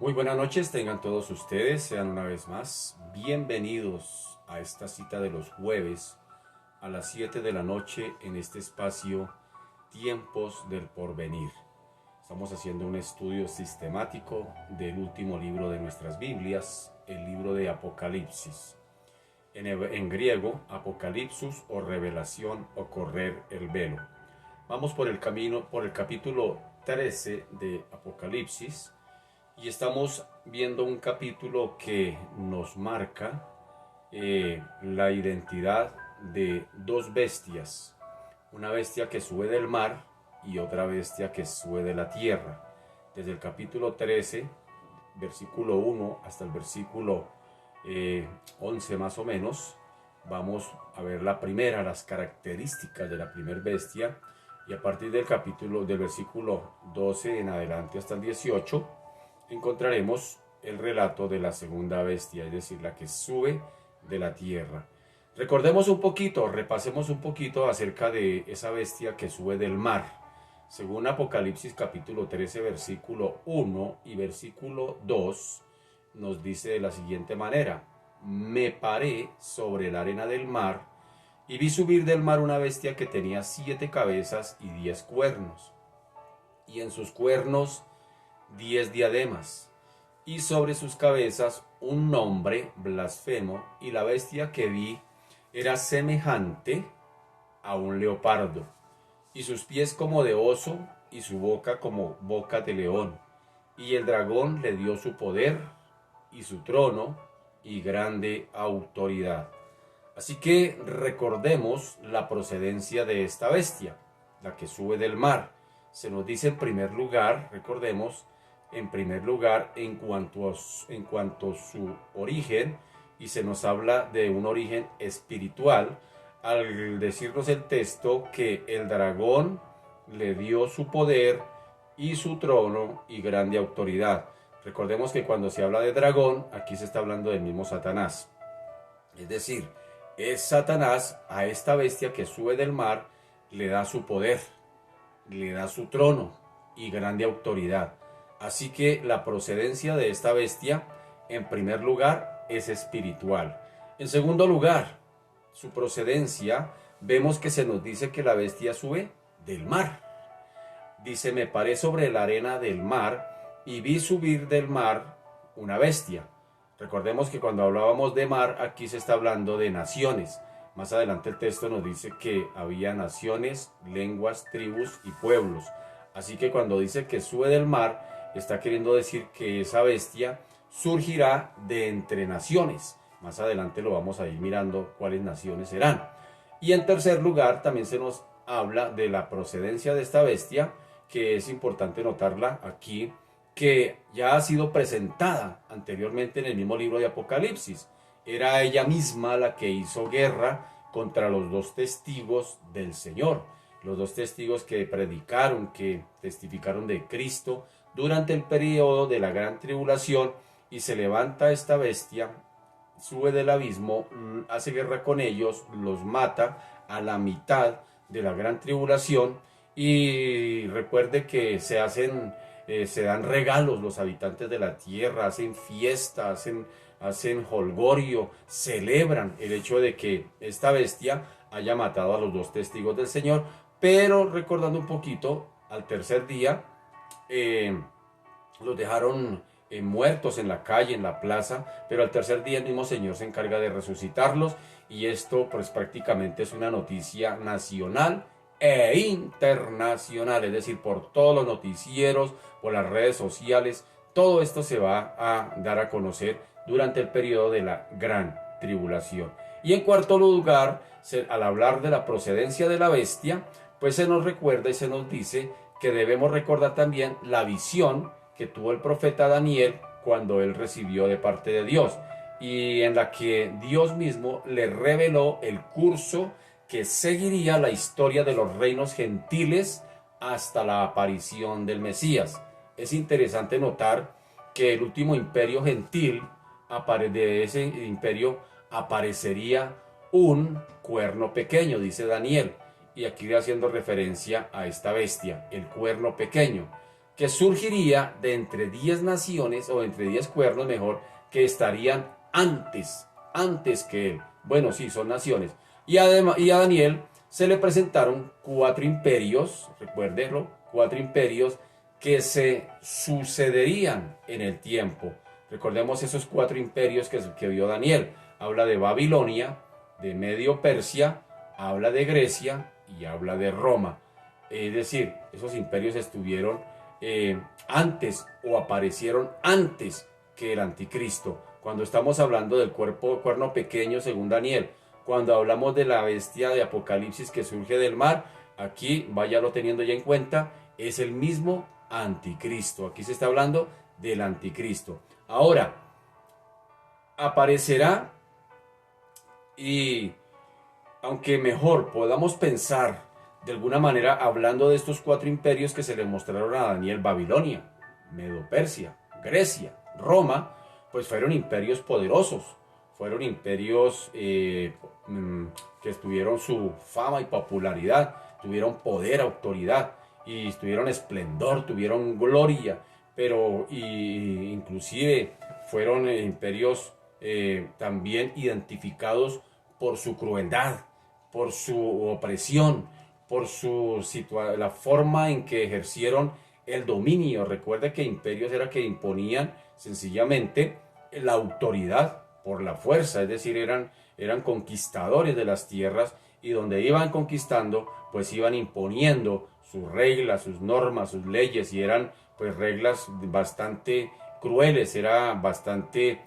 Muy buenas noches, tengan todos ustedes, sean una vez más bienvenidos a esta cita de los jueves a las 7 de la noche en este espacio Tiempos del Porvenir. Estamos haciendo un estudio sistemático del último libro de nuestras Biblias, el libro de Apocalipsis. En griego, Apocalipsis o revelación o correr el velo. Vamos por el camino, por el capítulo 13 de Apocalipsis. Y estamos viendo un capítulo que nos marca la identidad de dos bestias. Una bestia que sube del mar y otra bestia que sube de la tierra. Desde el capítulo 13, versículo 1 hasta el versículo 11 más o menos, vamos a ver la primera, las características de la primera bestia. Y a partir del versículo 12 en adelante hasta el 18, encontraremos el relato de la segunda bestia, es decir, la que sube de la tierra. Recordemos un poquito, repasemos un poquito acerca de esa bestia que sube del mar. Según Apocalipsis capítulo 13, versículo 1 y versículo 2, nos dice de la siguiente manera: me paré sobre la arena del mar y vi subir del mar una bestia que tenía 7 cabezas y 10 cuernos, y en sus cuernos 10 diademas, y sobre sus cabezas un nombre blasfemo, y la bestia que vi era semejante a un leopardo, y sus pies como de oso, y su boca como boca de león, y el dragón le dio su poder, y su trono, y grande autoridad. Así que recordemos la procedencia de esta bestia, la que sube del mar. Se nos dice en primer lugar, recordemos, en primer lugar en cuanto a su origen, y se nos habla de un origen espiritual al decirnos el texto que el dragón le dio su poder y su trono y grande autoridad. Recordemos que cuando se habla de dragón, aquí se está hablando del mismo Satanás. Es decir, es Satanás a esta bestia que sube del mar, le da su poder, le da su trono y grande autoridad. Así que la procedencia de esta bestia, en primer lugar, es espiritual. En segundo lugar, su procedencia, vemos que se nos dice que la bestia sube del mar. Dice, me paré sobre la arena del mar y vi subir del mar una bestia. Recordemos que cuando hablábamos de mar, aquí se está hablando de naciones. Más adelante el texto nos dice que había naciones, lenguas, tribus y pueblos. Así que cuando dice que sube del mar, está queriendo decir que esa bestia surgirá de entre naciones. Más adelante lo vamos a ir mirando cuáles naciones serán. Y en tercer lugar, también se nos habla de la procedencia de esta bestia, que es importante notarla aquí, que ya ha sido presentada anteriormente en el mismo libro de Apocalipsis. Era ella misma la que hizo guerra contra los dos testigos del Señor, los dos testigos que predicaron, que testificaron de Cristo durante el periodo de la gran tribulación, y se levanta esta bestia, sube del abismo, hace guerra con ellos, los mata a la mitad de la gran tribulación. Y recuerde que se dan regalos los habitantes de la tierra, hacen fiesta, hacen holgorio, celebran el hecho de que esta bestia haya matado a los dos testigos del Señor. Pero recordando un poquito, al tercer día los dejaron muertos en la calle, en la plaza, pero al tercer día el mismo Señor se encarga de resucitarlos, y esto pues prácticamente es una noticia nacional e internacional, es decir, por todos los noticieros, por las redes sociales. Todo esto se va a dar a conocer durante el periodo de la gran tribulación. Y en cuarto lugar, al hablar de la procedencia de la bestia, pues se nos recuerda y se nos dice que debemos recordar también la visión que tuvo el profeta Daniel cuando él recibió de parte de Dios, y en la que Dios mismo le reveló el curso que seguiría la historia de los reinos gentiles hasta la aparición del Mesías. Es interesante notar que el último imperio gentil, de ese imperio aparecería un cuerno pequeño, dice Daniel, y aquí haciendo referencia a esta bestia, el cuerno pequeño, que surgiría de entre 10 naciones, o entre 10 cuernos mejor, que estarían antes que él. Bueno, sí, son naciones. Y a Daniel se le presentaron 4 imperios, recuérdenlo, 4 imperios que se sucederían en el tiempo. Recordemos esos 4 imperios que vio Daniel. Habla de Babilonia, de Medio Persia, habla de Grecia y habla de Roma. Es decir, esos imperios estuvieron antes, o aparecieron antes que el anticristo. Cuando estamos hablando del cuerno pequeño según Daniel, cuando hablamos de la bestia de Apocalipsis que surge del mar, aquí váyalo teniendo ya en cuenta, es el mismo anticristo. Aquí se está hablando del anticristo. Ahora, aparecerá, y aunque mejor podamos pensar de alguna manera hablando de estos 4 imperios que se le mostraron a Daniel: Babilonia, Medo-Persia, Grecia, Roma, pues fueron imperios poderosos, fueron imperios que tuvieron su fama y popularidad, tuvieron poder, autoridad, y tuvieron esplendor, tuvieron gloria, pero inclusive fueron imperios también identificados por su crueldad, por su opresión, por la forma en que ejercieron el dominio. Recuerda que imperios era que imponían sencillamente la autoridad por la fuerza, es decir, eran conquistadores de las tierras, y donde iban conquistando, pues iban imponiendo sus reglas, sus normas, sus leyes, y eran pues reglas bastante crueles, era bastante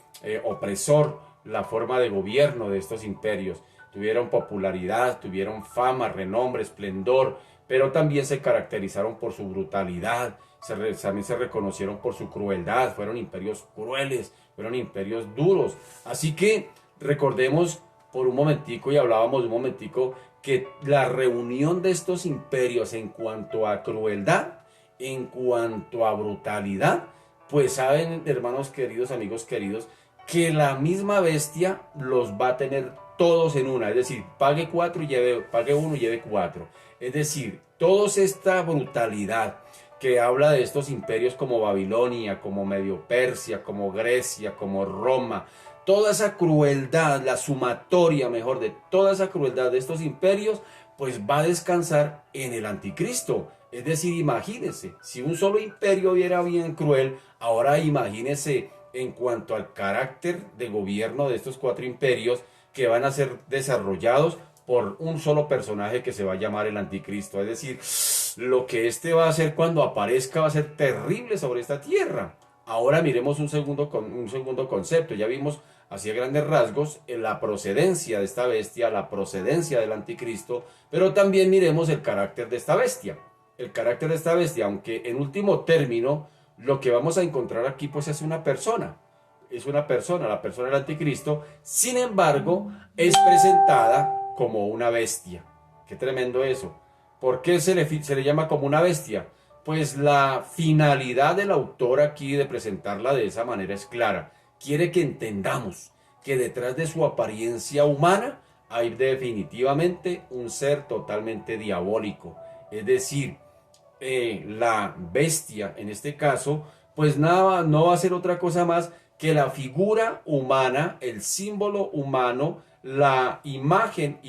opresor la forma de gobierno de estos imperios. Tuvieron popularidad, tuvieron fama, renombre, esplendor, pero también se caracterizaron por su brutalidad, también se reconocieron por su crueldad. Fueron imperios crueles, fueron imperios duros. Así que recordemos por un momentico, y hablábamos de un momentico, que la reunión de estos imperios en cuanto a crueldad, en cuanto a brutalidad, pues saben, hermanos queridos, amigos queridos, que la misma bestia los va a tener todos en una. Es decir, pague 4 y pague 1 y lleve 4. Es decir, toda esta brutalidad que habla de estos imperios como Babilonia, como Medio Persia, como Grecia, como Roma, toda esa crueldad, la sumatoria mejor de toda esa crueldad de estos imperios, pues va a descansar en el anticristo. Es decir, imagínense, si un solo imperio era bien cruel, ahora imagínense en cuanto al carácter de gobierno de estos 4 imperios que van a ser desarrollados por un solo personaje que se va a llamar el anticristo. Es decir, lo que este va a hacer cuando aparezca va a ser terrible sobre esta tierra. Ahora miremos un segundo concepto. Ya vimos así a grandes rasgos la procedencia de esta bestia, la procedencia del anticristo, pero también miremos el carácter de esta bestia. El carácter de esta bestia, aunque en último término lo que vamos a encontrar aquí pues es una persona, la persona del anticristo. Sin embargo, es presentada como una bestia. Qué tremendo eso. ¿Por qué se le llama como una bestia? Pues la finalidad del autor aquí de presentarla de esa manera es clara. Quiere que entendamos que detrás de su apariencia humana hay definitivamente un ser totalmente diabólico. Es decir, la bestia en este caso, pues nada, no va a ser otra cosa más que la figura humana, el símbolo humano, la imagen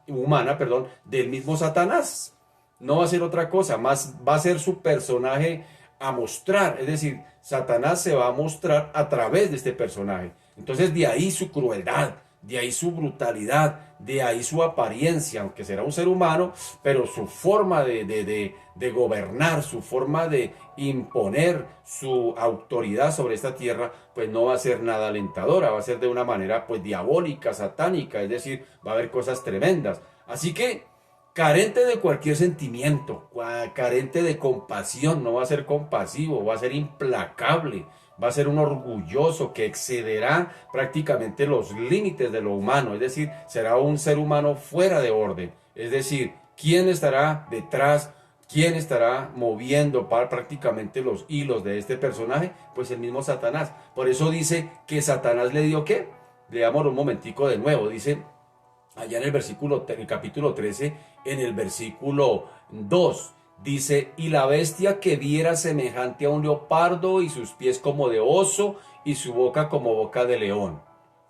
humana, del mismo Satanás. No va a ser otra cosa, más va a ser su personaje a mostrar. Es decir, Satanás se va a mostrar a través de este personaje. Entonces de ahí su crueldad, de ahí su brutalidad, de ahí su apariencia, aunque será un ser humano, pero su forma de gobernar, su forma de imponer su autoridad sobre esta tierra, pues no va a ser nada alentadora, va a ser de una manera pues diabólica, satánica, es decir, va a haber cosas tremendas. Así que carente de cualquier sentimiento, carente de compasión, no va a ser compasivo, va a ser implacable, va a ser un orgulloso que excederá prácticamente los límites de lo humano, es decir, será un ser humano fuera de orden. Es decir, ¿quién estará detrás? ¿Quién estará moviendo prácticamente los hilos de este personaje? Pues el mismo Satanás. Por eso dice que Satanás le dio ¿qué? Leamos un momentico de nuevo, dice allá en el capítulo 13, en el versículo 2, Dice, y la bestia que viera semejante a un leopardo y sus pies como de oso y su boca como boca de león.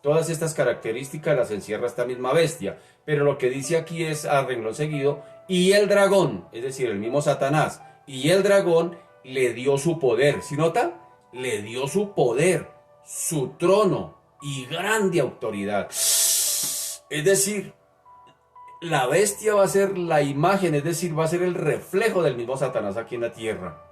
Todas estas características las encierra esta misma bestia, pero lo que dice aquí es a renglón seguido, y el dragón, es decir, el mismo Satanás, y el dragón le dio su poder. ¿Sí nota? Le dio su poder, su trono y grande autoridad. Es decir, la bestia va a ser la imagen, es decir, va a ser el reflejo del mismo Satanás aquí en la tierra.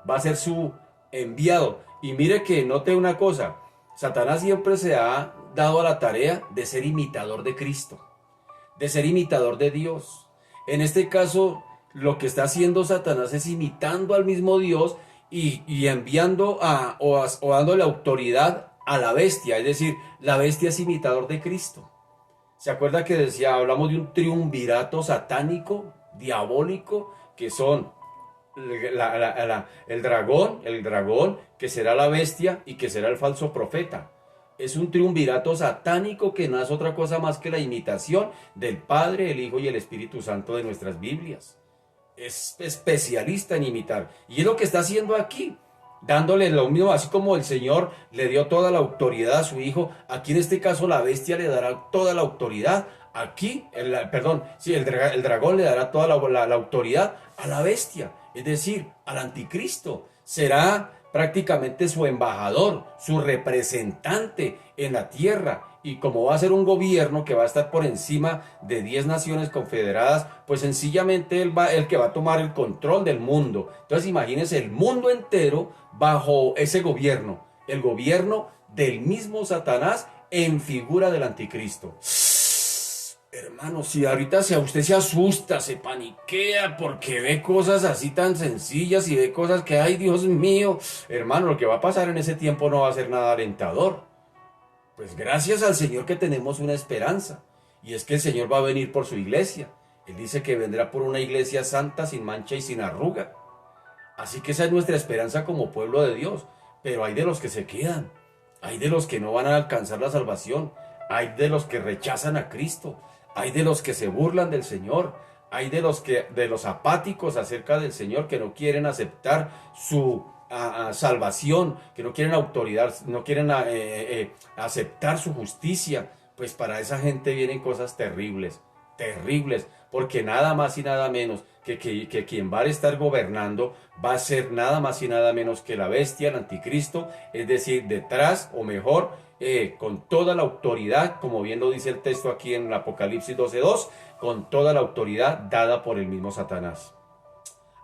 Va a ser su enviado. Y mire que note una cosa, Satanás siempre se ha dado a la tarea de ser imitador de Cristo, de ser imitador de Dios. En este caso, lo que está haciendo Satanás es imitando al mismo Dios y enviando o dándole autoridad a la bestia, es decir, la bestia es imitador de Cristo. ¿Se acuerda que decía, hablamos de un triunvirato satánico, diabólico, que son el dragón, que será la bestia y que será el falso profeta? Es un triunvirato satánico que no es otra cosa más que la imitación del Padre, el Hijo y el Espíritu Santo de nuestras Biblias. Es especialista en imitar. Y es lo que está haciendo aquí, dándole lo mismo, así como el Señor le dio toda la autoridad a su Hijo, aquí en este caso la bestia le dará toda la autoridad. Aquí, el dragón le dará toda la autoridad a la bestia, es decir, al anticristo. Será prácticamente su embajador, su representante en la tierra. Y como va a ser un gobierno que va a estar por encima de 10 naciones confederadas, pues sencillamente él va el que va a tomar el control del mundo. Entonces imagínense el mundo entero bajo ese gobierno, el gobierno del mismo Satanás en figura del anticristo. Hermano, si ahorita usted se asusta, se paniquea porque ve cosas así tan sencillas y ve cosas que, ay Dios mío, hermano, lo que va a pasar en ese tiempo no va a ser nada alentador. Pues gracias al Señor que tenemos una esperanza, y es que el Señor va a venir por su iglesia. Él dice que vendrá por una iglesia santa, sin mancha y sin arruga. Así que esa es nuestra esperanza como pueblo de Dios. Pero hay de los que se quedan, hay de los que no van a alcanzar la salvación, hay de los que rechazan a Cristo, hay de los que se burlan del Señor, hay de los apáticos acerca del Señor, que no quieren aceptar su salvación, que no quieren autoridad, no quieren aceptar su justicia. Pues para esa gente vienen cosas terribles, terribles, porque nada más y nada menos que quien va a estar gobernando va a ser nada más y nada menos que la bestia, el anticristo, es decir, detrás, o mejor, con toda la autoridad, como bien lo dice el texto aquí en el Apocalipsis 12:2, con toda la autoridad dada por el mismo Satanás.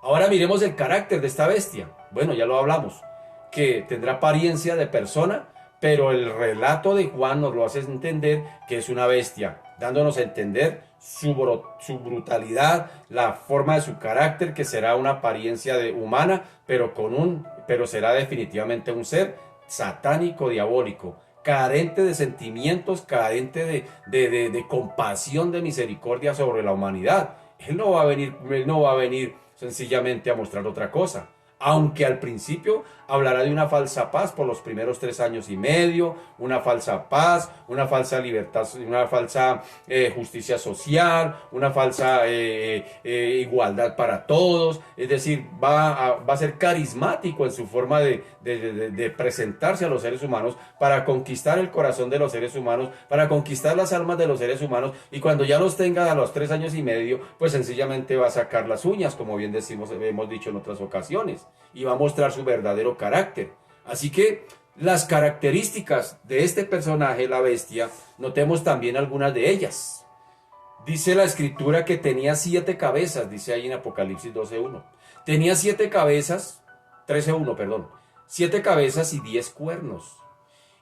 Ahora miremos el carácter de esta bestia. Bueno, ya lo hablamos, que tendrá apariencia de persona, pero el relato de Juan nos lo hace entender que es una bestia, dándonos a entender su brutalidad, la forma de su carácter, que será una apariencia humana, pero será definitivamente un ser satánico, diabólico, carente de sentimientos, carente de compasión, de misericordia sobre la humanidad. Él no va a venir sencillamente a mostrar otra cosa. Aunque al principio hablará de una falsa paz por los primeros 3 años y medio, una falsa paz, una falsa libertad, una falsa justicia social, una falsa igualdad para todos. Es decir, va a ser carismático en su forma de presentarse a los seres humanos para conquistar el corazón de los seres humanos, para conquistar las almas de los seres humanos. Y cuando ya los tenga a los 3 años y medio, pues sencillamente va a sacar las uñas, como bien hemos dicho en otras ocasiones, y va a mostrar su verdadero carácter. Así que las características de este personaje, la bestia, notemos también algunas de ellas. Dice la escritura que tenía 7 cabezas, dice ahí en Apocalipsis 12:1. Tenía 7 cabezas, 13:1, perdón. 7 cabezas y 10 cuernos.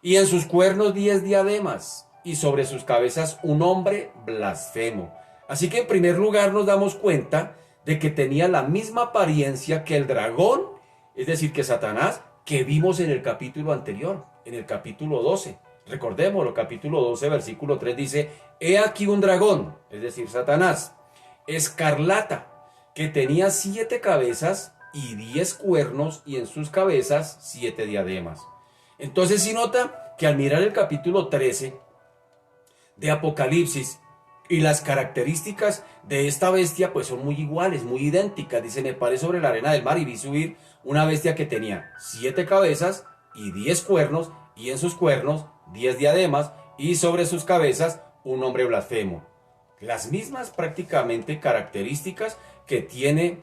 Y en sus cuernos 10 diademas, y sobre sus cabezas un hombre blasfemo. Así que en primer lugar nos damos cuenta de que tenía la misma apariencia que el dragón, es decir, que Satanás, que vimos en el capítulo anterior, en el capítulo 12. Recordémoslo, capítulo 12, versículo 3 dice, he aquí un dragón, es decir, Satanás, escarlata, que tenía 7 cabezas y 10 cuernos, y en sus cabezas 7 diademas. Entonces, si nota que al mirar el capítulo 13 de Apocalipsis, Y las características de esta bestia pues son muy iguales, muy idénticas. Dice, me paré sobre la arena del mar y vi subir una bestia que tenía 7 cabezas y 10 cuernos, y en sus cuernos 10 diademas, y sobre sus cabezas un nombre blasfemo. Las mismas prácticamente características que tiene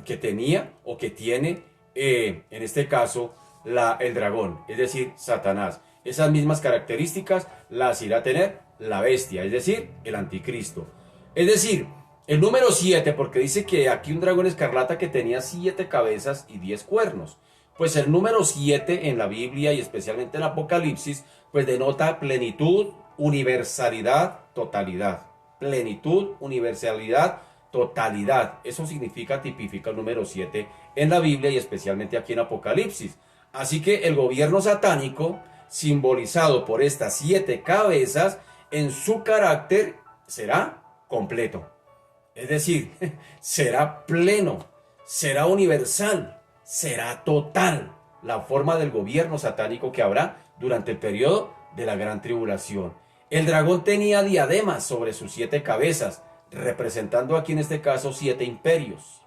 que tenía o que tiene en este caso el dragón, es decir, Satanás. Esas mismas características las irá a tener la bestia, es decir, el anticristo. Es decir, el número 7, porque dice que aquí un dragón escarlata que tenía 7 cabezas y 10 cuernos. Pues el número 7 en la Biblia y especialmente en Apocalipsis, pues denota plenitud, universalidad, totalidad. Plenitud, universalidad, totalidad. Eso significa, tipifica el número 7 en la Biblia y especialmente aquí en Apocalipsis. Así que el gobierno satánico, simbolizado por estas 7 cabezas, en su carácter será completo. Es decir, será pleno, será universal, será total la forma del gobierno satánico que habrá durante el periodo de la gran tribulación. El dragón tenía diademas sobre sus 7 cabezas, representando aquí en este caso 7 imperios.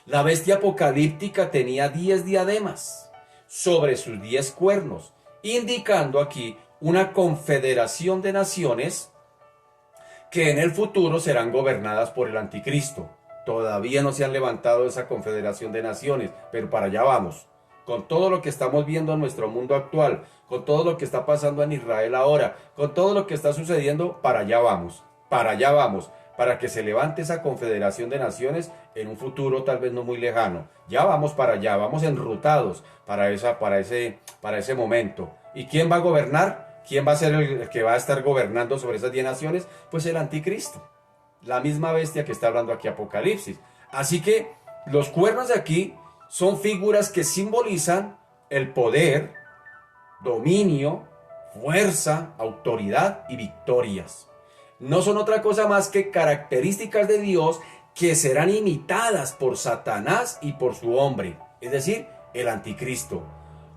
La bestia apocalíptica tenía 10 diademas sobre sus 10 cuernos, indicando aquí una confederación de naciones que en el futuro serán gobernadas por el anticristo. Todavía no se han levantado esa confederación de naciones, pero para allá vamos. Con todo lo que estamos viendo en nuestro mundo actual, con todo lo que está pasando en Israel ahora, con todo lo que está sucediendo, para allá vamos, para que se levante esa confederación de naciones en un futuro tal vez no muy lejano. Ya vamos para allá, vamos enrutados para ese momento. ¿Y quién va a gobernar? ¿Quién va a ser el que va a estar gobernando sobre esas 10 naciones? Pues el anticristo, la misma bestia que está hablando aquí Apocalipsis. Así que los cuernos de aquí son figuras que simbolizan el poder, dominio, fuerza, autoridad y victorias. No son otra cosa más que características de Dios que serán imitadas por Satanás y por su hombre, es decir, el anticristo.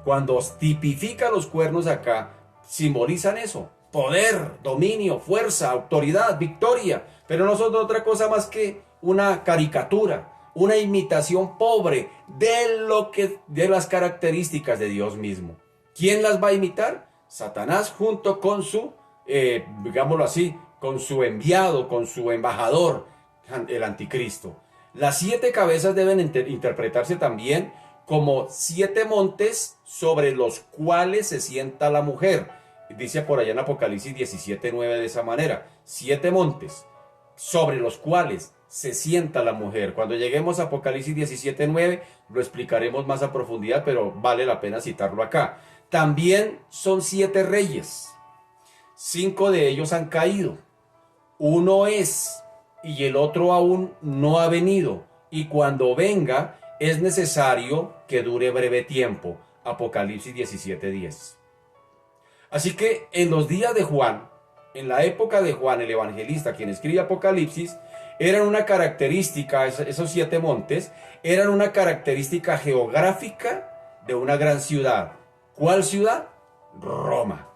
Cuando tipifica los cuernos acá, simbolizan eso: poder, dominio, fuerza, autoridad, victoria, pero no son otra cosa más que una caricatura, una imitación pobre de las características de Dios mismo. ¿Quién las va a imitar? Satanás junto con su, digámoslo así, con su enviado, con su embajador, el anticristo. Las 7 cabezas deben interpretarse también como 7 montes sobre los cuales se sienta la mujer. Dice por allá en Apocalipsis 17:9 de esa manera: 7 montes sobre los cuales se sienta la mujer. Cuando lleguemos a Apocalipsis 17:9 lo explicaremos más a profundidad, pero vale la pena citarlo acá. También son 7 reyes. 5 de ellos han caído. Uno es, y el otro aún no ha venido. Y cuando venga, es necesario que dure breve tiempo. Apocalipsis 17:10. Así que en los días de Juan, en la época de Juan el evangelista, quien escribe Apocalipsis, eran una característica, esos 7 montes, eran una característica geográfica de una gran ciudad. ¿Cuál ciudad? Roma.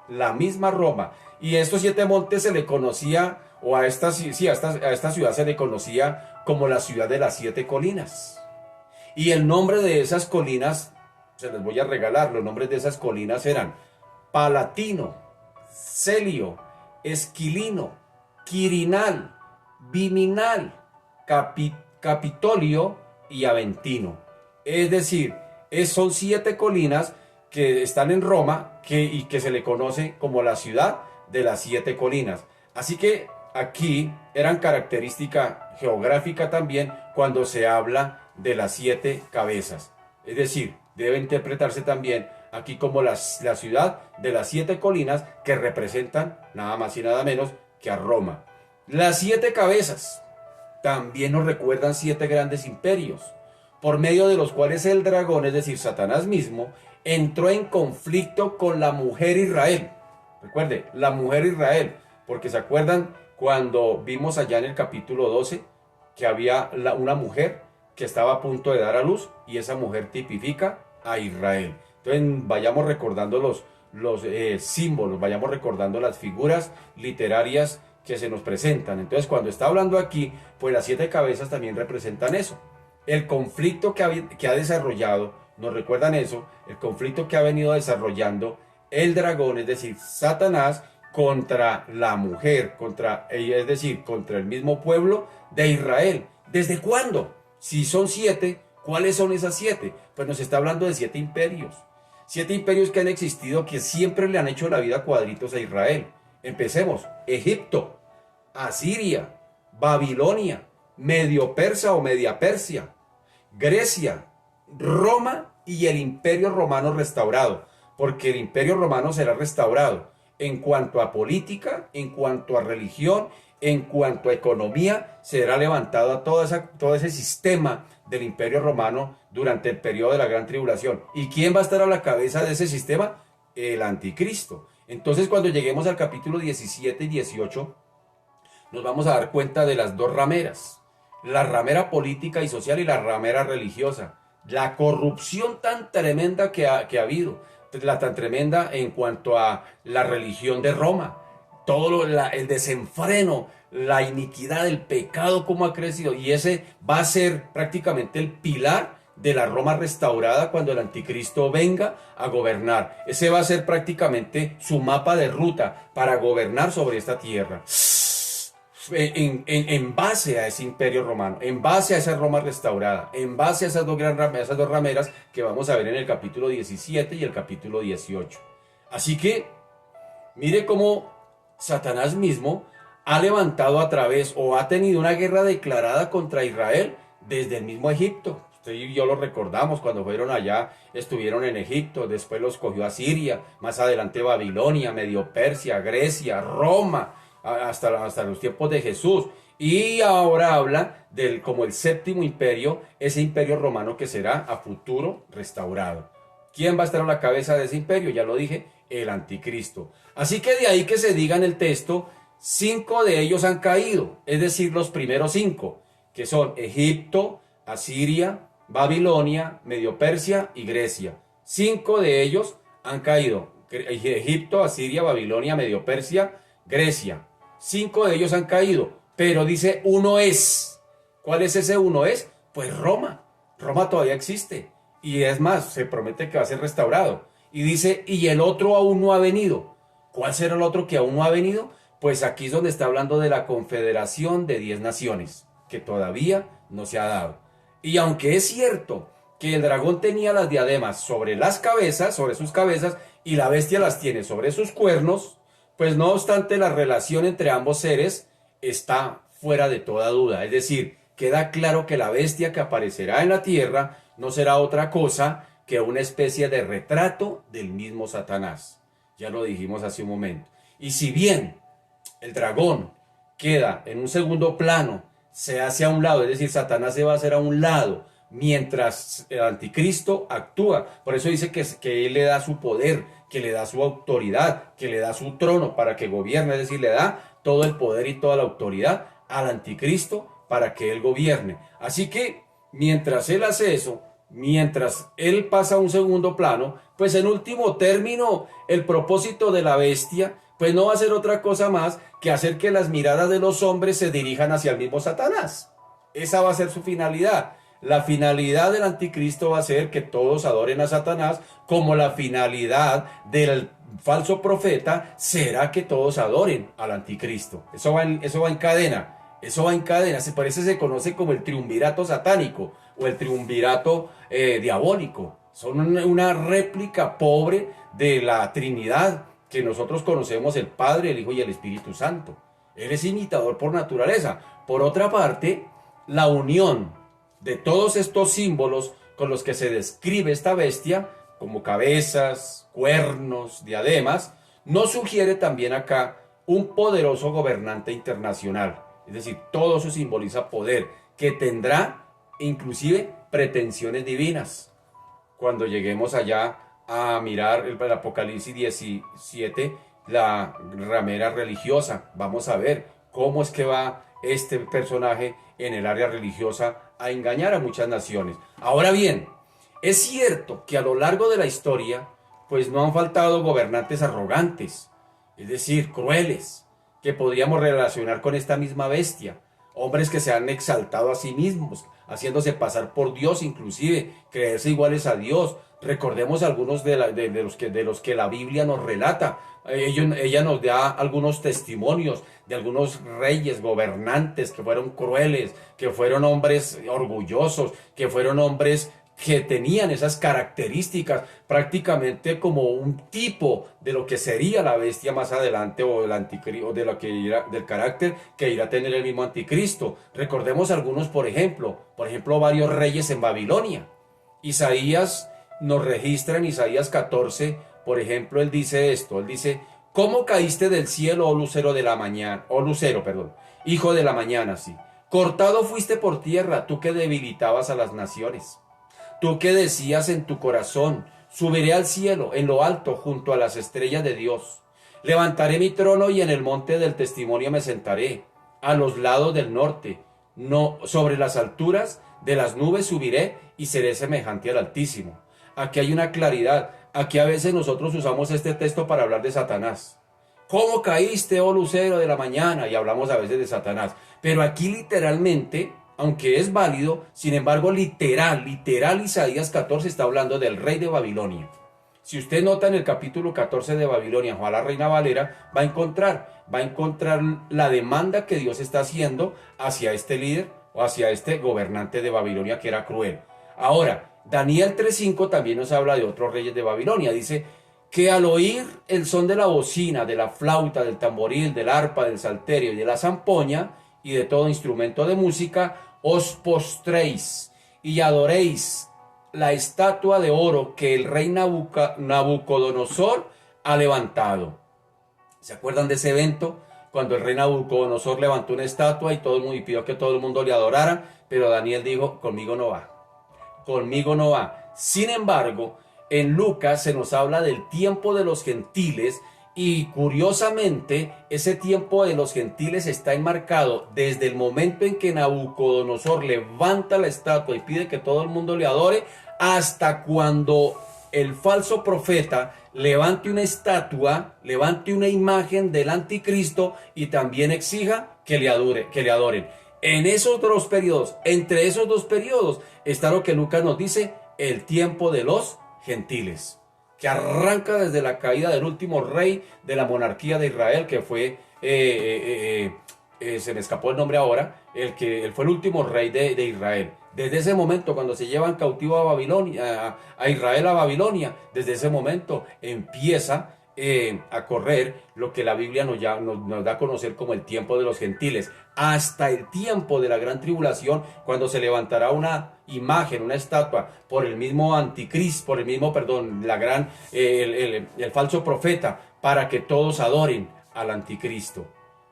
La misma Roma. Y a estos 7 montes se le conocía, o a esta ciudad se le conocía como la ciudad de las 7 colinas. Y el nombre de esas colinas, se les voy a regalar, los nombres de esas colinas eran Palatino, Celio, Esquilino, Quirinal, Viminal, Capitolio y Aventino. Es decir, son 7 colinas que están en Roma y que se le conoce como la ciudad de las 7 colinas. Así que aquí eran característica geográfica también cuando se habla de las 7 cabezas. Es decir, debe interpretarse también aquí como la ciudad de las 7 colinas que representan nada más y nada menos que a Roma. Las 7 cabezas también nos recuerdan 7 grandes imperios, por medio de los cuales el dragón, es decir, Satanás mismo, entró en conflicto con la mujer Israel. Recuerde, la mujer Israel, porque se acuerdan cuando vimos allá en el capítulo 12 que había una mujer que estaba a punto de dar a luz, y esa mujer tipifica a Israel. Entonces vayamos recordando los símbolos, vayamos recordando las figuras literarias que se nos presentan. Entonces, cuando está hablando aquí, pues las 7 cabezas también representan eso. El conflicto que ha desarrollado, nos recuerdan eso, el conflicto que ha venido desarrollando el dragón, es decir, Satanás, contra la mujer, contra ella, es decir, contra el mismo pueblo de Israel. ¿Desde cuándo? Si son 7, ¿cuáles son esas 7? Pues nos está hablando de 7 imperios. 7 imperios que han existido, que siempre le han hecho la vida cuadritos a Israel. Empecemos. Egipto, Asiria, Babilonia, Medio Persa o Media Persia, Grecia, Roma y el Imperio Romano restaurado. Porque el Imperio Romano será restaurado en cuanto a política, en cuanto a religión, en cuanto a economía, será levantado a todo ese sistema del Imperio Romano durante el periodo de la Gran Tribulación. ¿Y quién va a estar a la cabeza de ese sistema? El Anticristo. Entonces, cuando lleguemos al capítulo 17 y 18, nos vamos a dar cuenta de las dos rameras. La ramera política y social y la ramera religiosa. La corrupción tan tremenda que ha habido. La tan tremenda en cuanto a la religión de Roma. Todo el desenfreno, la iniquidad, el pecado, cómo ha crecido. Y ese va a ser prácticamente el pilar de la Roma restaurada cuando el anticristo venga a gobernar. Ese va a ser prácticamente su mapa de ruta para gobernar sobre esta tierra. En base a ese imperio romano, en base a esa Roma restaurada, en base a esas dos rameras que vamos a ver en el capítulo 17 y el capítulo 18. Así que, mire cómo Satanás mismo ha levantado a través o ha tenido una guerra declarada contra Israel desde el mismo Egipto. Usted y yo lo recordamos cuando fueron allá, estuvieron en Egipto, después los cogió Asiria, más adelante Babilonia, Medio Persia, Grecia, Roma, hasta los tiempos de Jesús. Y ahora habla del como el séptimo imperio, ese imperio romano que será a futuro restaurado. ¿Quién va a estar a la cabeza de ese imperio? Ya lo dije, el anticristo. Así que de ahí que se diga en el texto, 5 de ellos han caído, es decir, los primeros 5, que son Egipto, Asiria, Babilonia, Medio Persia y Grecia. 5 de ellos han caído, Egipto, Asiria, Babilonia, Medio Persia, Grecia. 5 de ellos han caído, pero dice uno es. ¿Cuál es ese uno es? Pues Roma. Roma todavía existe. Y es más, se promete que va a ser restaurado. Y dice, y el otro aún no ha venido. ¿Cuál será el otro que aún no ha venido? Pues aquí es donde está hablando de la confederación de 10 naciones, que todavía no se ha dado. Y aunque es cierto que el dragón tenía las diademas sobre las cabezas, sobre sus cabezas, y la bestia las tiene sobre sus cuernos, pues no obstante la relación entre ambos seres está fuera de toda duda. Es decir, queda claro que la bestia que aparecerá en la tierra no será otra cosa que una especie de retrato del mismo Satanás. Ya lo dijimos hace un momento. Y si bien el dragón queda en un segundo plano, se hace a un lado, es decir, Satanás se va a hacer a un lado, mientras el anticristo actúa. Por eso dice que él le da su poder, que le da su autoridad, que le da su trono para que gobierne, es decir, le da todo el poder y toda la autoridad al anticristo para que él gobierne. Así que mientras él hace eso, mientras él pasa a un segundo plano, pues en último término el propósito de la bestia pues no va a ser otra cosa más que hacer que las miradas de los hombres se dirijan hacia el mismo Satanás. Esa va a ser su finalidad. La finalidad del anticristo va a ser que todos adoren a Satanás, como la finalidad del falso profeta será que todos adoren al anticristo. Eso va en cadena. Eso va en cadena. Por eso se conoce como el triunvirato satánico o el triunvirato diabólico. Son una réplica pobre de la Trinidad que nosotros conocemos, el Padre, el Hijo y el Espíritu Santo. Él es imitador por naturaleza. Por otra parte, la unión de todos estos símbolos con los que se describe esta bestia, como cabezas, cuernos, diademas, nos sugiere también acá un poderoso gobernante internacional. Es decir, todo eso simboliza poder, que tendrá inclusive pretensiones divinas. Cuando lleguemos allá a mirar el Apocalipsis 17, la ramera religiosa, vamos a ver cómo es que va este personaje en el área religiosa a engañar a muchas naciones. Ahora bien, es cierto que a lo largo de la historia, pues no han faltado gobernantes arrogantes, es decir, crueles, que podríamos relacionar con esta misma bestia. Hombres que se han exaltado a sí mismos, haciéndose pasar por Dios, inclusive creerse iguales a Dios. Recordemos algunos de los que la Biblia nos relata. Ella nos da algunos testimonios de algunos reyes, gobernantes que fueron crueles, que fueron hombres orgullosos, que fueron hombres que tenían esas características prácticamente como un tipo de lo que sería la bestia más adelante o el anticristo, de lo que irá, del carácter que irá a tener el mismo anticristo. Recordemos algunos, por ejemplo, varios reyes en Babilonia. Isaías nos registra en Isaías 14, por ejemplo, él dice esto, él dice: ¿cómo caíste del cielo, oh lucero de la mañana, oh lucero, perdón, hijo de la mañana, sí? Cortado fuiste por tierra, tú que debilitabas a las naciones. Tú que decías en tu corazón: subiré al cielo, en lo alto, junto a las estrellas de Dios. Levantaré mi trono y en el monte del testimonio me sentaré, a los lados del norte. No, sobre las alturas de las nubes subiré y seré semejante al Altísimo. Aquí hay una claridad. Aquí a veces nosotros usamos este texto para hablar de Satanás. ¿Cómo caíste, oh lucero de la mañana? Y hablamos a veces de Satanás. Pero aquí literalmente, aunque es válido, sin embargo literal Isaías 14 está hablando del rey de Babilonia. Si usted nota en el capítulo 14 de Babilonia, Juan la Reina Valera, va a encontrar la demanda que Dios está haciendo hacia este líder o hacia este gobernante de Babilonia que era cruel. Ahora, Daniel 3:5 también nos habla de otros reyes de Babilonia. Dice que al oír el son de la bocina, de la flauta, del tamboril, del arpa, del salterio y de la zampoña y de todo instrumento de música, os postréis y adoréis la estatua de oro que el rey Nabucodonosor ha levantado. ¿Se acuerdan de ese evento? Cuando el rey Nabucodonosor levantó una estatua y todo el mundo y pidió que todo el mundo le adorara, pero Daniel dijo: conmigo no va. Conmigo no va. Sin embargo, en Lucas se nos habla del tiempo de los gentiles y curiosamente ese tiempo de los gentiles está enmarcado desde el momento en que Nabucodonosor levanta la estatua y pide que todo el mundo le adore hasta cuando el falso profeta levante una estatua, levante una imagen del anticristo y también exija que le adoren. En esos dos periodos, entre esos dos periodos, está lo que Lucas nos dice: el tiempo de los gentiles, que arranca desde la caída del último rey de la monarquía de Israel, que fue, se me escapó el nombre ahora, él fue el último rey de Israel. Desde ese momento, cuando se llevan cautivo a Babilonia, a Israel a Babilonia, desde ese momento empieza a correr lo que la Biblia nos da a conocer como el tiempo de los gentiles, hasta el tiempo de la gran tribulación, cuando se levantará una imagen, una estatua por el mismo anticristo, el falso profeta, para que todos adoren al anticristo.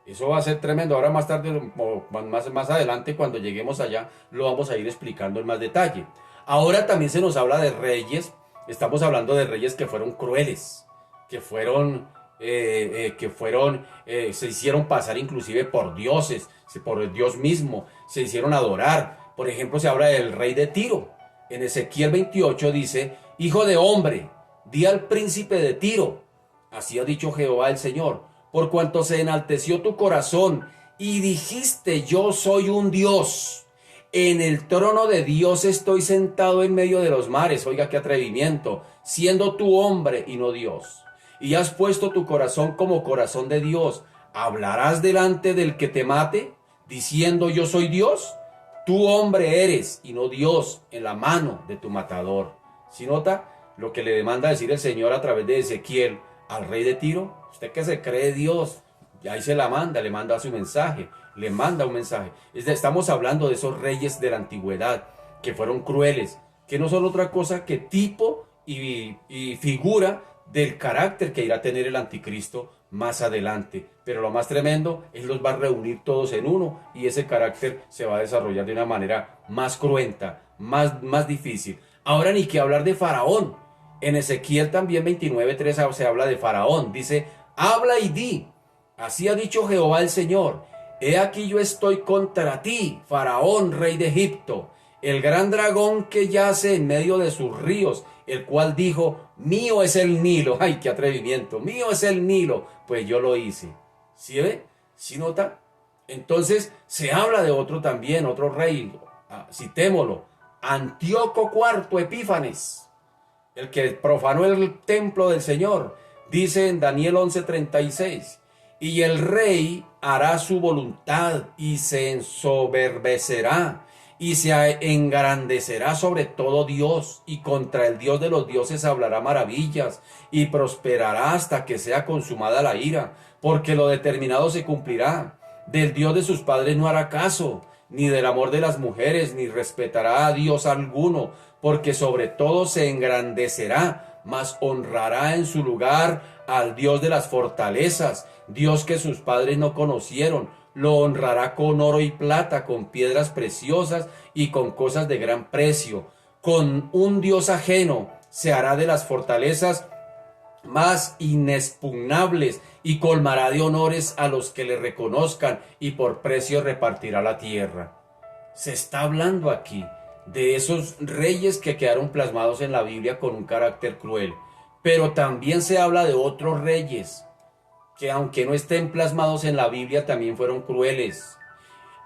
Eso va a ser tremendo. Ahora más tarde, o más adelante, cuando lleguemos allá, lo vamos a ir explicando en más detalle. Ahora también se nos habla de reyes. Estamos hablando de reyes que fueron crueles, que se hicieron pasar inclusive por dioses, por Dios mismo, se hicieron adorar. Por ejemplo, se habla del rey de Tiro. En Ezequiel 28 dice: hijo de hombre, di al príncipe de Tiro, así ha dicho Jehová el Señor, por cuanto se enalteció tu corazón y dijiste: yo soy un Dios. En el trono de Dios estoy sentado en medio de los mares. Oiga, qué atrevimiento, siendo tú hombre y no Dios. Y has puesto tu corazón como corazón de Dios. ¿Hablarás delante del que te mate, diciendo: yo soy Dios? Tú hombre eres y no Dios, en la mano de tu matador. ¿Sí nota lo que le demanda decir el Señor a través de Ezequiel al rey de Tiro? Usted que se cree Dios, y ahí se la manda, le manda su mensaje, le manda un mensaje. Estamos hablando de esos reyes de la antigüedad que fueron crueles, que no son otra cosa que tipo y figura del carácter que irá a tener el anticristo más adelante. Pero lo más tremendo, él los va a reunir todos en uno y ese carácter se va a desarrollar de una manera más cruenta, más difícil. Ahora ni que hablar de Faraón. En Ezequiel también 29:3 se habla de Faraón. Dice: habla y di, así ha dicho Jehová el Señor, he aquí yo estoy contra ti, Faraón, rey de Egipto, el gran dragón que yace en medio de sus ríos, el cual dijo: mío es el Nilo. ¡Ay, qué atrevimiento! Mío es el Nilo, pues yo lo hice. ¿Sí ve? ¿Sí nota? Entonces se habla de otro también, otro rey, citémoslo, Antíoco IV Epífanes, el que profanó el templo del Señor. Dice en Daniel 11:36, y el rey hará su voluntad y se ensoberbecerá y se engrandecerá sobre todo Dios, y contra el Dios de los dioses hablará maravillas, y prosperará hasta que sea consumada la ira, porque lo determinado se cumplirá. Del Dios de sus padres no hará caso, ni del amor de las mujeres, ni respetará a Dios alguno, porque sobre todo se engrandecerá, mas honrará en su lugar al Dios de las fortalezas, Dios que sus padres no conocieron. Lo honrará con oro y plata, con piedras preciosas y con cosas de gran precio. Con un Dios ajeno se hará de las fortalezas más inexpugnables, y colmará de honores a los que le reconozcan, y por precio repartirá la tierra. Se está hablando aquí de esos reyes que quedaron plasmados en la Biblia con un carácter cruel, pero también se habla de otros reyes que, aunque no estén plasmados en la Biblia, también fueron crueles.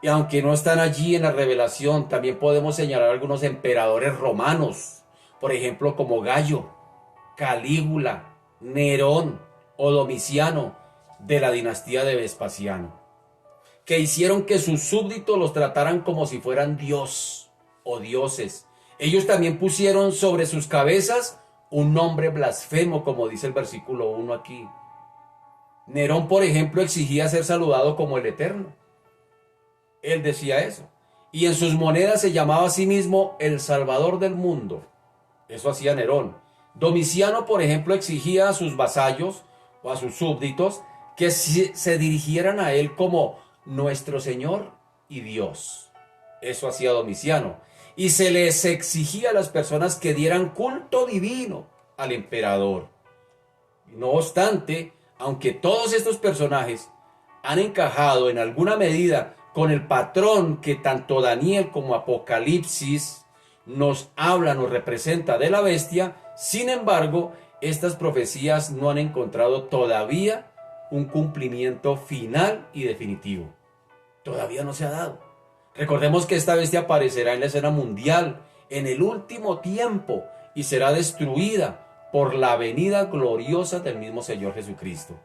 Y aunque no están allí en la revelación, también podemos señalar algunos emperadores romanos, por ejemplo, como Gallo, Calígula, Nerón o Domiciano, de la dinastía de Vespasiano, que hicieron que sus súbditos los trataran como si fueran Dios o dioses. Ellos también pusieron sobre sus cabezas un nombre blasfemo, como dice el versículo 1 aquí. Nerón, por ejemplo, exigía ser saludado como el Eterno. Él decía eso. Y en sus monedas se llamaba a sí mismo el Salvador del mundo. Eso hacía Nerón. Domiciano, por ejemplo, exigía a sus vasallos o a sus súbditos que se dirigieran a él como nuestro Señor y Dios. Eso hacía Domiciano. Y se les exigía a las personas que dieran culto divino al emperador. No obstante, aunque todos estos personajes han encajado en alguna medida con el patrón que tanto Daniel como Apocalipsis nos habla, nos representa de la bestia, sin embargo, estas profecías no han encontrado todavía un cumplimiento final y definitivo. Todavía no se ha dado. Recordemos que esta bestia aparecerá en la escena mundial en el último tiempo y será destruida por la venida gloriosa del mismo Señor Jesucristo.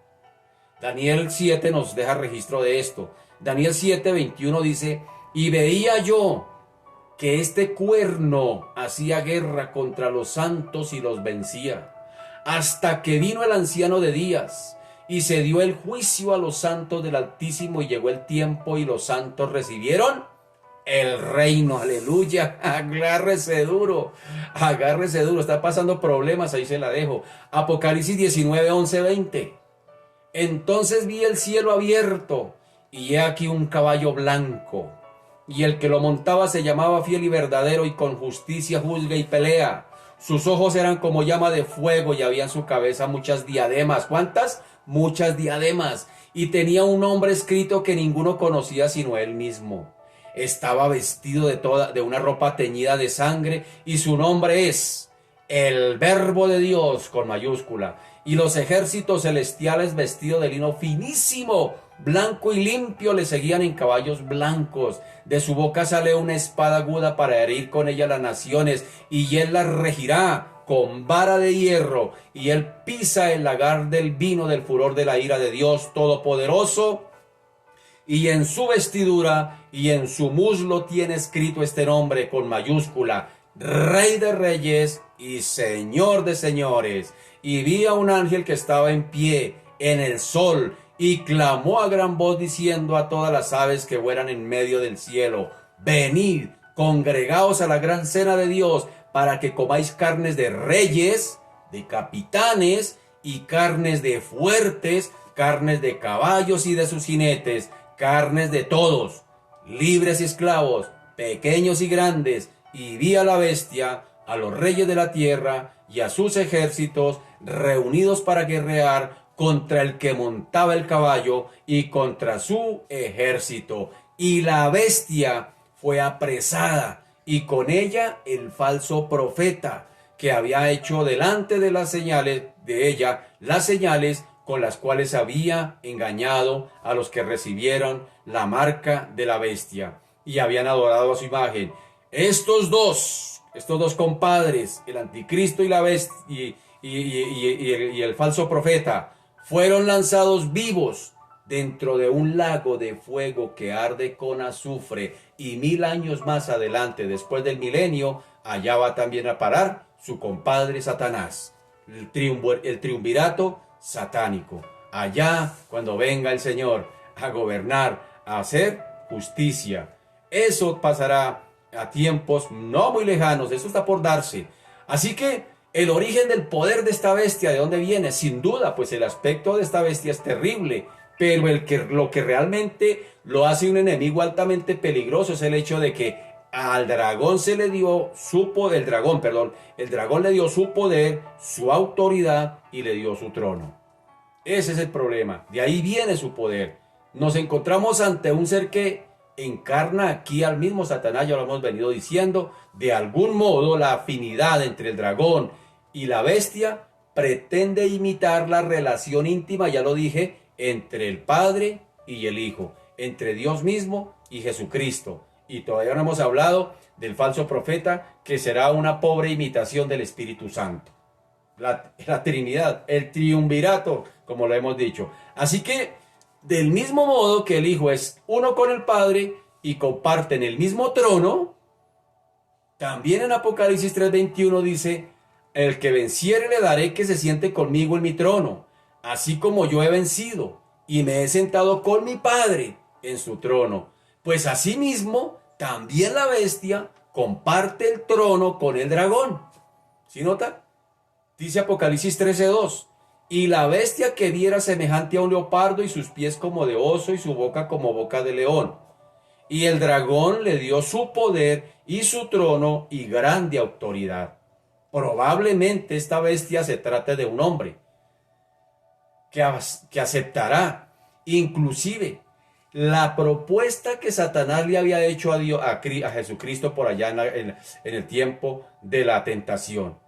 Daniel 7 nos deja registro de esto. Daniel 7:21 dice, y veía yo que este cuerno hacía guerra contra los santos y los vencía, hasta que vino el anciano de días, y se dio el juicio a los santos del Altísimo, y llegó el tiempo, y los santos recibieron el reino. Aleluya. Agárrese duro, está pasando problemas, ahí se la dejo. Apocalipsis 19, 11, 20. Entonces vi el cielo abierto, y he aquí un caballo blanco, y el que lo montaba se llamaba Fiel y Verdadero, y con justicia juzga y pelea. Sus ojos eran como llama de fuego, y había en su cabeza muchas diademas. ¿Cuántas? Muchas diademas. Y tenía un nombre escrito que ninguno conocía sino él mismo. Estaba vestido de una ropa teñida de sangre, y su nombre es el Verbo de Dios con mayúscula. Y los ejércitos celestiales, vestidos de lino finísimo, blanco y limpio, le seguían en caballos blancos. De su boca sale una espada aguda para herir con ella las naciones, y él las regirá con vara de hierro, y él pisa el lagar del vino del furor de la ira de Dios Todopoderoso. Y en su vestidura y en su muslo tiene escrito este nombre con mayúscula: Rey de Reyes y Señor de Señores. Y vi a un ángel que estaba en pie en el sol, y clamó a gran voz diciendo a todas las aves que vuelan en medio del cielo: venid, congregaos a la gran cena de Dios, para que comáis carnes de reyes, de capitanes, y carnes de fuertes, carnes de caballos y de sus jinetes, carnes de todos, libres y esclavos, pequeños y grandes. Y vi a la bestia, a los reyes de la tierra y a sus ejércitos reunidos para guerrear contra el que montaba el caballo y contra su ejército. Y la bestia fue apresada, y con ella el falso profeta, que había hecho delante de las señales de ella, las señales con las cuales había engañado a los que recibieron la marca de la bestia y habían adorado a su imagen. Estos dos compadres, el anticristo y la bestia y el falso profeta, fueron lanzados vivos dentro de un lago de fuego que arde con azufre, y 1000 años más adelante, después del milenio, allá va también a parar su compadre Satanás, el triunvirato satánico. Allá, cuando venga el Señor a gobernar, a hacer justicia. Eso pasará a tiempos no muy lejanos, eso está por darse. Así que el origen del poder de esta bestia, ¿de dónde viene? Sin duda, pues el aspecto de esta bestia es terrible, pero lo que realmente lo hace un enemigo altamente peligroso es el hecho de que al dragón se le dio su poder, el dragón le dio su poder, su autoridad y le dio su trono. Ese es el problema, de ahí viene su poder. Nos encontramos ante un ser que encarna aquí al mismo Satanás, ya lo hemos venido diciendo. De algún modo la afinidad entre el dragón y la bestia pretende imitar la relación íntima, ya lo dije, entre el Padre y el Hijo, entre Dios mismo y Jesucristo. Y todavía no hemos hablado del falso profeta, que será una pobre imitación del Espíritu Santo. La Trinidad, el triunvirato, como lo hemos dicho. Así que, del mismo modo que el Hijo es uno con el Padre y comparten el mismo trono, también en Apocalipsis 3:21 dice: el que venciere le daré que se siente conmigo en mi trono, así como yo he vencido y me he sentado con mi Padre en su trono. Pues asimismo, también la bestia comparte el trono con el dragón. ¿Sí nota? Dice Apocalipsis 13:2: y la bestia que viera semejante a un leopardo, y sus pies como de oso, y su boca como boca de león. Y el dragón le dio su poder y su trono y grande autoridad. Probablemente esta bestia se trate de un hombre que aceptará inclusive la propuesta que Satanás le había hecho a Jesucristo por allá en el tiempo de la tentación.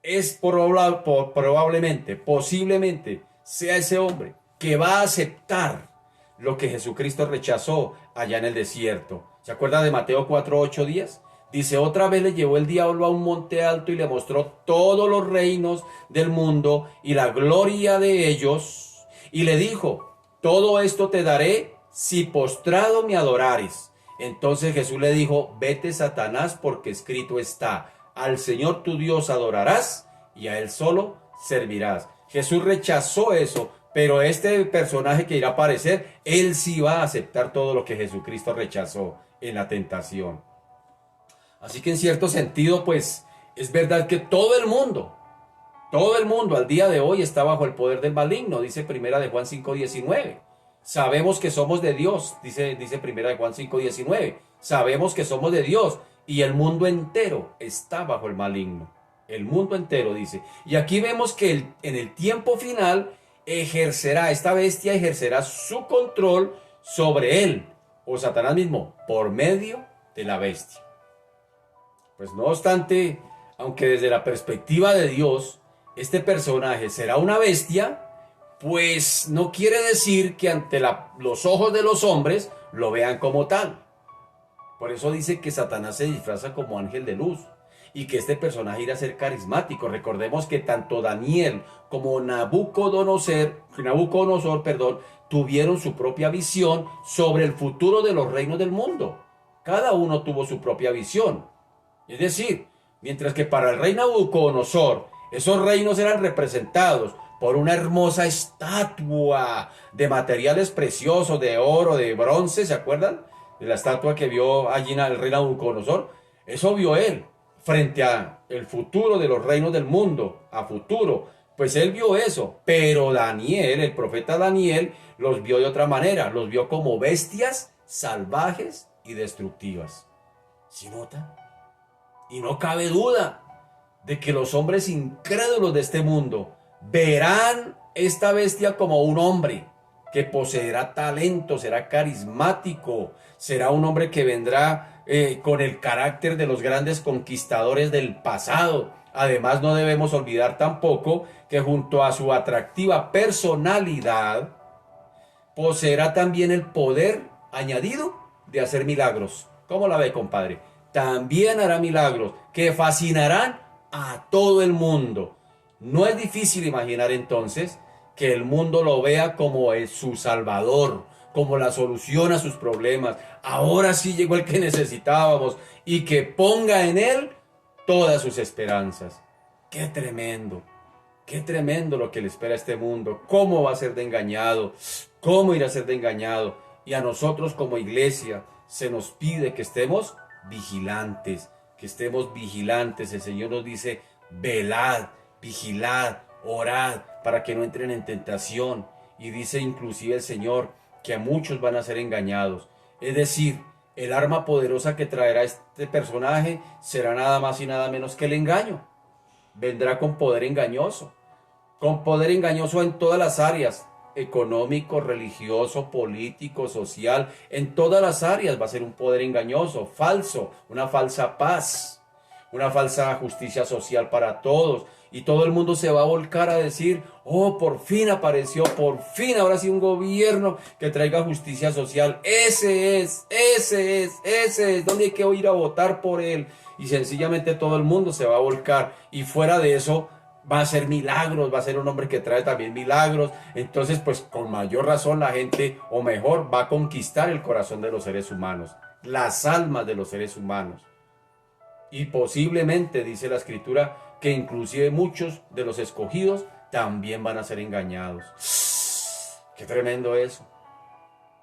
Es probablemente, posiblemente, sea ese hombre que va a aceptar lo que Jesucristo rechazó allá en el desierto. ¿Se acuerda de Mateo 4:8-10? Dice: otra vez le llevó el diablo a un monte alto y le mostró todos los reinos del mundo y la gloria de ellos. Y le dijo: todo esto te daré si postrado me adorares. Entonces Jesús le dijo: vete, Satanás, porque escrito está: al Señor tu Dios adorarás y a Él solo servirás. Jesús rechazó eso, pero este personaje que irá a aparecer, él sí va a aceptar todo lo que Jesucristo rechazó en la tentación. Así que en cierto sentido, pues, es verdad que todo el mundo al día de hoy está bajo el poder del maligno, dice Primera de Juan 5:19. Sabemos que somos de Dios, dice Primera de Juan 5:19. Sabemos que somos de Dios. Y el mundo entero está bajo el maligno. El mundo entero, dice. Y aquí vemos que en el tiempo final esta bestia ejercerá su control sobre él, o Satanás mismo, por medio de la bestia. Pues no obstante, aunque desde la perspectiva de Dios, este personaje será una bestia, pues no quiere decir que ante los ojos de los hombres lo vean como tal. Por eso dice que Satanás se disfraza como ángel de luz y que este personaje irá a ser carismático. Recordemos que tanto Daniel como Nabucodonosor, tuvieron su propia visión sobre el futuro de los reinos del mundo. Cada uno tuvo su propia visión. Es decir, mientras que para el rey Nabucodonosor esos reinos eran representados por una hermosa estatua de materiales preciosos, de oro, de bronce, ¿se acuerdan? De la estatua que vio allí el rey Nabucodonosor. Eso vio él frente a el futuro de los reinos del mundo, a futuro. Pues él vio eso, pero Daniel, el profeta Daniel, los vio de otra manera. Los vio como bestias salvajes y destructivas. ¿Sí nota? Y no cabe duda de que los hombres incrédulos de este mundo verán esta bestia como un hombre que poseerá talento, será carismático, será un hombre que vendrá con el carácter de los grandes conquistadores del pasado, Además, no debemos olvidar tampoco que junto a su atractiva personalidad, poseerá también el poder añadido de hacer milagros. ¿Cómo la ve, compadre? También hará milagros que fascinarán a todo el mundo. No es difícil imaginar entonces que el mundo lo vea como su salvador, como la solución a sus problemas. Ahora sí llegó el que necesitábamos y que ponga en él todas sus esperanzas. ¡Qué tremendo! Qué tremendo lo que le espera a este mundo. Cómo va a ser de engañado. Cómo irá a ser de engañado. Y a nosotros como iglesia se nos pide que estemos vigilantes. Que estemos vigilantes. El Señor nos dice, velad, vigilad, orad, para que no entren en tentación. Y dice inclusive el Señor que a muchos van a ser engañados. Es decir, el arma poderosa que traerá este personaje será nada más y nada menos que el engaño. Vendrá con poder engañoso en todas las áreas, económico, religioso, político, social, en todas las áreas va a ser un poder engañoso, falso, una falsa paz, una falsa justicia social para todos. Y todo el mundo se va a volcar a decir, oh, por fin apareció, por fin ahora sí un gobierno que traiga justicia social. Ese es, donde hay que ir a votar por él. Y sencillamente todo el mundo se va a volcar. Y fuera de eso, va a hacer milagros, va a ser un hombre que trae también milagros. Entonces, pues con mayor razón la gente, o mejor, va a conquistar el corazón de los seres humanos, las almas de los seres humanos. Y posiblemente, dice la escritura, que inclusive muchos de los escogidos también van a ser engañados. Qué tremendo eso.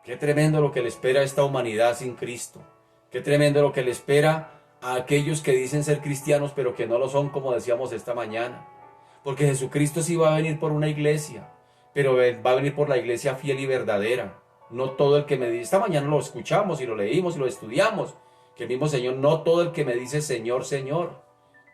Qué tremendo lo que le espera a esta humanidad sin Cristo. Qué tremendo lo que le espera a aquellos que dicen ser cristianos pero que no lo son, como decíamos esta mañana. Porque Jesucristo sí va a venir por una iglesia, pero va a venir por la iglesia fiel y verdadera. No todo el que me dice, esta mañana lo escuchamos y lo leímos y lo estudiamos, que el mismo Señor, no todo el que me dice Señor, Señor,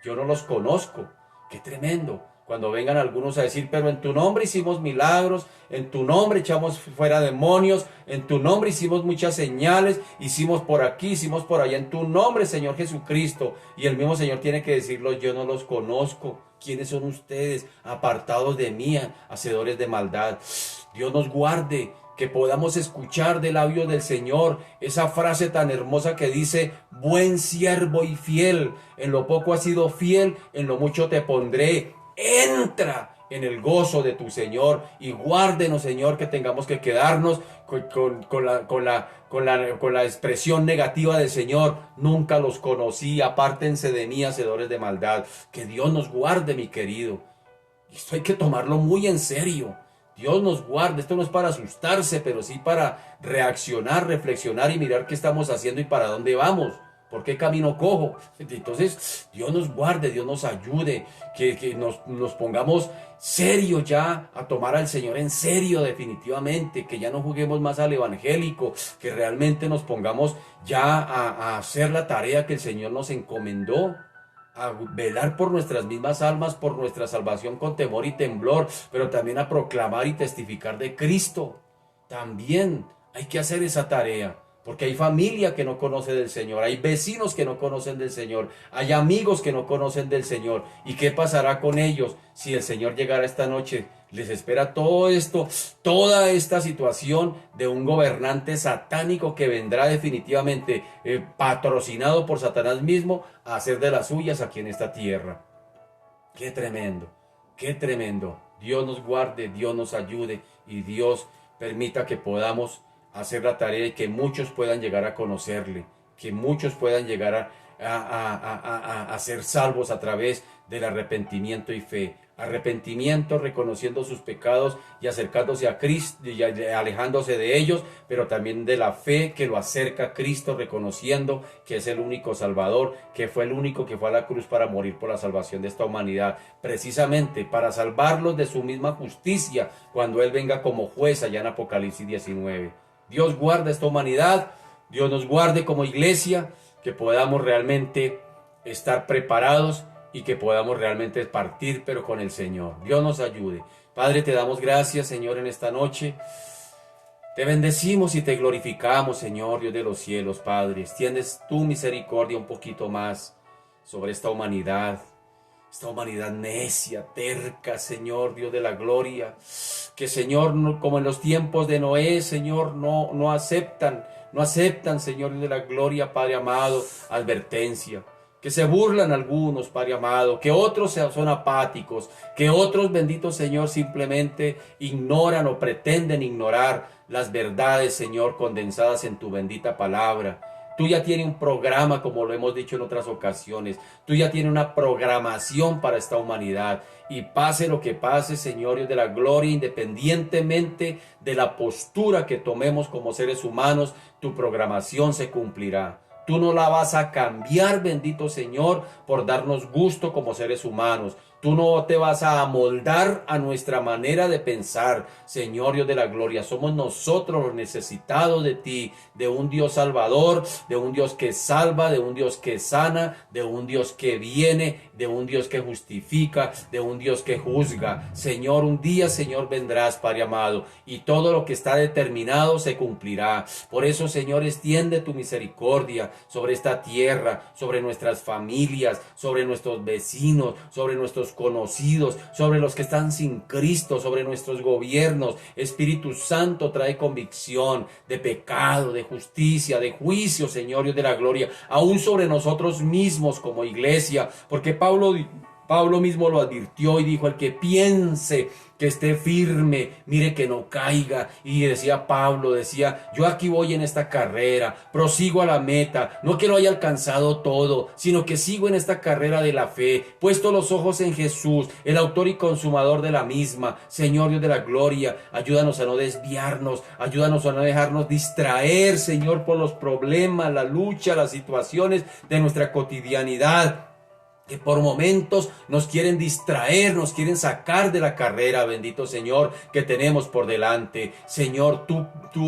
yo no los conozco. Qué tremendo. Cuando vengan algunos a decir, pero en tu nombre hicimos milagros, en tu nombre echamos fuera demonios, en tu nombre hicimos muchas señales, hicimos por aquí, hicimos por allá, en tu nombre, Señor Jesucristo. Y el mismo Señor tiene que decirlo, yo no los conozco. ¿Quiénes son ustedes? Apartados de mí, hacedores de maldad. Dios nos guarde, que podamos escuchar de labios del Señor esa frase tan hermosa que dice, buen siervo y fiel, en lo poco has sido fiel, en lo mucho te pondré. Entra en el gozo de tu Señor y guárdenos, Señor, que tengamos que quedarnos con la expresión negativa del Señor. Nunca los conocí, apártense de mí, hacedores de maldad. Que Dios nos guarde, mi querido. Esto hay que tomarlo muy en serio. Dios nos guarde. Esto no es para asustarse, pero sí para reaccionar, reflexionar y mirar qué estamos haciendo y para dónde vamos. ¿Por qué camino cojo? Entonces, Dios nos guarde, Dios nos ayude, que nos pongamos serio ya, a tomar al Señor en serio definitivamente, que ya no juguemos más al evangélico, que realmente nos pongamos ya a hacer la tarea que el Señor nos encomendó, a velar por nuestras mismas almas, por nuestra salvación con temor y temblor, pero también a proclamar y testificar de Cristo. También hay que hacer esa tarea. Porque hay familia que no conoce del Señor, hay vecinos que no conocen del Señor, hay amigos que no conocen del Señor. ¿Y qué pasará con ellos si el Señor llegara esta noche? Les espera todo esto, toda esta situación de un gobernante satánico que vendrá definitivamente patrocinado por Satanás mismo a hacer de las suyas aquí en esta tierra. Qué tremendo, qué tremendo. Dios nos guarde, Dios nos ayude y Dios permita que podamos hacer la tarea y que muchos puedan llegar a conocerle, que muchos puedan llegar a ser salvos a través del arrepentimiento y fe. Arrepentimiento, reconociendo sus pecados y acercándose a Cristo y alejándose de ellos, pero también de la fe que lo acerca a Cristo, reconociendo que es el único Salvador, que fue el único que fue a la cruz para morir por la salvación de esta humanidad, precisamente para salvarlos de su misma justicia cuando Él venga como juez allá en Apocalipsis 19. Dios guarda esta humanidad, Dios nos guarde como iglesia, que podamos realmente estar preparados y que podamos realmente partir, pero con el Señor. Dios nos ayude. Padre, te damos gracias, Señor, en esta noche. Te bendecimos y te glorificamos, Señor, Dios de los cielos, Padre. Extiendes tu misericordia un poquito más sobre esta humanidad. esta humanidad necia, terca, Señor, Dios de la gloria, que Señor, como en los tiempos de Noé, Señor, no aceptan, Señor, Dios de la gloria, Padre amado, advertencia. Que se burlan algunos, Padre amado, que otros son apáticos, que otros, bendito Señor, simplemente ignoran o pretenden ignorar las verdades, Señor, condensadas en tu bendita palabra. Tú ya tienes un programa, como lo hemos dicho en otras ocasiones. Tú ya tienes una programación para esta humanidad. Y pase lo que pase, Señor Dios de la gloria, independientemente de la postura que tomemos como seres humanos, tu programación se cumplirá. Tú no la vas a cambiar, bendito Señor, por darnos gusto como seres humanos. Tú no te vas a amoldar a nuestra manera de pensar, Señor Dios de la gloria. Somos nosotros los necesitados de ti, de un Dios salvador, de un Dios que salva, de un Dios que sana, de un Dios que viene, de un Dios que justifica, de un Dios que juzga. Señor, un día, Señor, vendrás, Padre amado, y todo lo que está determinado se cumplirá. Por eso, Señor, extiende tu misericordia sobre esta tierra, sobre nuestras familias, sobre nuestros vecinos, sobre nuestros conocidos, sobre los que están sin Cristo, sobre nuestros gobiernos. Espíritu Santo, trae convicción de pecado, de justicia, de juicio, Señor Dios de la gloria, aún sobre nosotros mismos como iglesia, porque Pablo mismo lo advirtió y dijo: el que piense que esté firme, mire que no caiga. Y decía Pablo, yo aquí voy en esta carrera, prosigo a la meta, no que lo haya alcanzado todo, sino que sigo en esta carrera de la fe, puesto los ojos en Jesús, el autor y consumador de la misma. Señor Dios de la gloria, ayúdanos a no desviarnos, ayúdanos a no dejarnos distraer, Señor, por los problemas, la lucha, las situaciones de nuestra cotidianidad, que por momentos nos quieren distraer, nos quieren sacar de la carrera, bendito Señor, que tenemos por delante. Señor, tú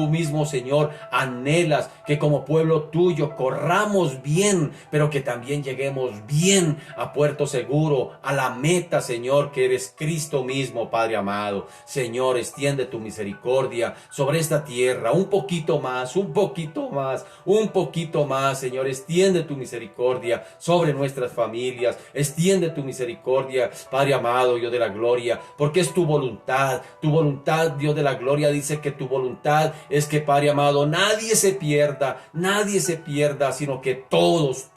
mismo, Señor, anhelas que como pueblo tuyo corramos bien, pero que también lleguemos bien a puerto seguro, a la meta, Señor, que eres Cristo mismo, Padre amado. Señor, extiende tu misericordia sobre esta tierra, un poquito más, Señor, extiende tu misericordia sobre nuestras familias. Extiende tu misericordia, Padre amado, Dios de la gloria, porque es tu voluntad, Dios de la gloria. Dice que tu voluntad es que, Padre amado, nadie se pierda, sino que todos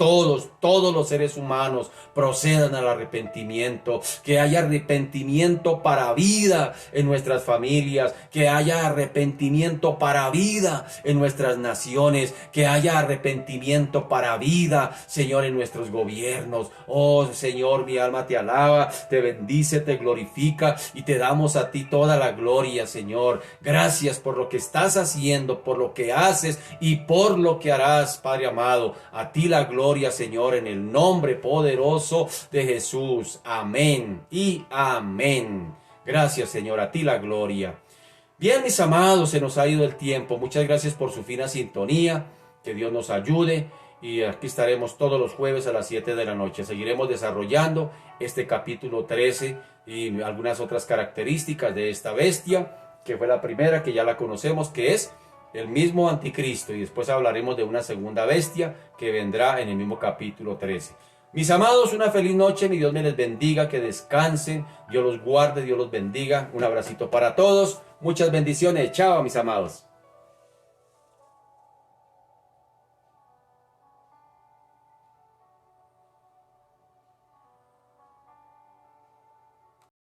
los seres humanos procedan al arrepentimiento, que haya arrepentimiento para vida en nuestras familias, que haya arrepentimiento para vida en nuestras naciones, que haya arrepentimiento para vida, Señor, en nuestros gobiernos. Oh Señor, mi alma te alaba, te bendice, te glorifica y te damos a ti toda la gloria, Señor. Gracias por lo que estás haciendo, por lo que haces y por lo que harás, Padre amado. A ti la gloria, Señor, en el nombre poderoso de Jesús. Amén y amén. Gracias, Señor, a ti la gloria. Bien, mis amados, se nos ha ido el tiempo. Muchas gracias por su fina sintonía. Que Dios nos ayude. Y aquí estaremos todos los jueves a las 7 de la noche. Seguiremos desarrollando este capítulo 13 y algunas otras características de esta bestia, que fue la primera, que ya la conocemos, que es el mismo anticristo. Y después hablaremos de una segunda bestia que vendrá en el mismo capítulo 13. Mis amados, una feliz noche. Mi Dios me les bendiga, que descansen. Dios los guarde, Dios los bendiga. Un abracito para todos. Muchas bendiciones. Chao, mis amados.